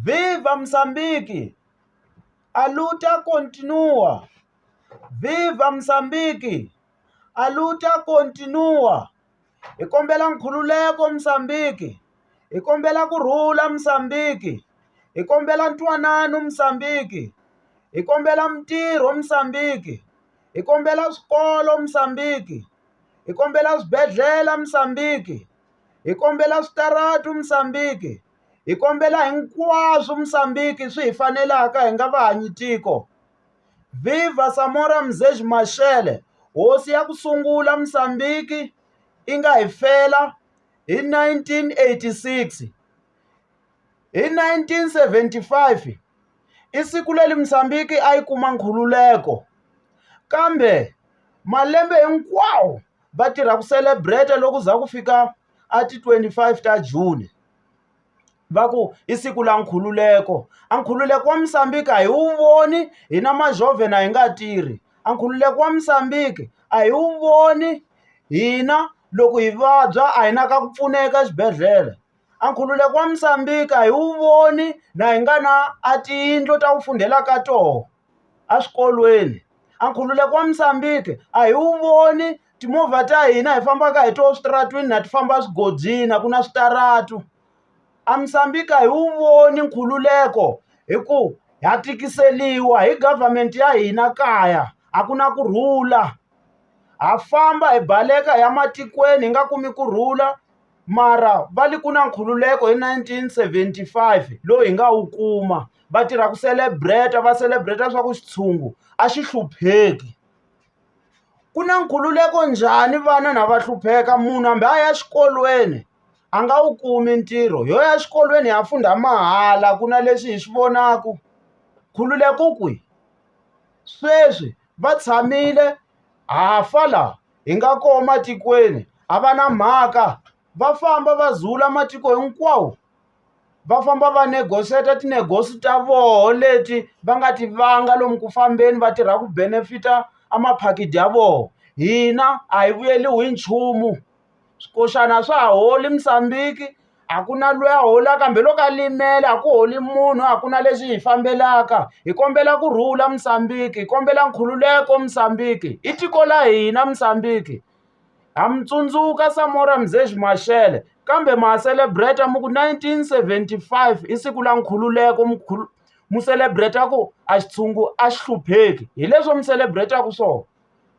Viva Moçambique! A luta continua! Viva Moçambique! A luta continua! Hi kombela nkhululeko Moçambique! Hi kombela kurhula Moçambique! Hi kombela ntwanano Moçambique! Hi kombela mintirho Moçambique! Hi kombela swikolo Moçambique! Hi kombela swibedhlele Moçambique! Hi kombela switarata Moçambique! Hi kombela hinkwaswo Moçambique swi hi fanelaka hi nga vahanyitiko. Viva Samora Mzês Machel, hosi ya ku sungula Moçambique yi nga hi fela hi 1986. Hi 1975 i siku leri Moçambique a yi kuma nkhululeko, kambe malembe hinkwawo va tirha ku celebrate loko za ku fika a ti 25 ta June. Va ku i siku la nkhululeko. A nkhululeko wa Moçambique a hi wu voni hina majove na hi nga tirhi. A nkhululeko wa Moçambique a hi wu voni hina loko hi vabya a hi na ka ku pfuneka exibedhlele. A nkhululeko wa Moçambique a hi wu voni na hi nga na a tiyindlu ta ku fundela ka toho a swikolweni. A nkhululeko wa Moçambique a hi wu voni timovha ta hina hi fambaka hi toho switaratweni na ti famba swigodzini ku na switaratu. A Moçambique a hi wu voni nkhululeko hi ku ha tikiseliwa hi government ya hina kaya, a ku na kurhula. Ha famba hi baleka hi ya matikweni hi nga kumi kurhula, mara va li ku na nkhululeko hi 1975 lowu hi nga wu kuma. Va tirha ku celebrate, va celebrate swa ku xitshungu a xi hlupheki. Ku na nkhululeko njhani vana na va hlupheka? Munhu hambi a ya xikolweni a nga wu kumi ntirho. Yo ya xikolweni ha funda mahala, ku na leswi hi swi vonaka. Nkhululeko kwihi? Sweswi va tshamile hafa laha hi nga koho matikweni, a va na mhaka. Va famba va zula matiko hinkwawo, va famba va negotiate tinegosi ta voho leti va nga ti vanga lomu ku fambeni, va tirha ku benefita a maphakiti ya voho. Hina a hi vuyeliwi hi nchumu. Swikoxana swa ha holi Moçambique, a ku na loyi a holaka, kambe loko a limele a ku holi munhu, a ku na leswi hi fambelaka. Hi kombela kurhula Moçambique, hi kombela nkhululeko Moçambique. I tiko la hina Moçambique. Ha mi tsundzuka Samora Mzês Machel, kambe ma celebrate mu ku 1975 i siku la nkhululeko, mu celebrate ku a xitshungu a xi hlupheki. Hi leswo mi celebrate-aku swona.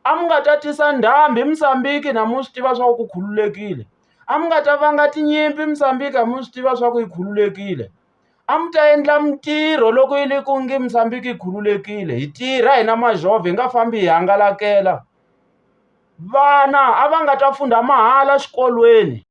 A mi nga ta tisa ndhambi Moçambique na mu swi tiva swa ku khululekile. A mi nga ta vanga tinyimpi Moçambique a mu swi tiva swa ku yi khululekile. A mi ta endla mintirho loko yi li ku ngi Moçambique yi khululekile. Hi tirha hina majove, hi nga fambi hi hangalakela. Vana a va nga ta funda mahala xikolweni.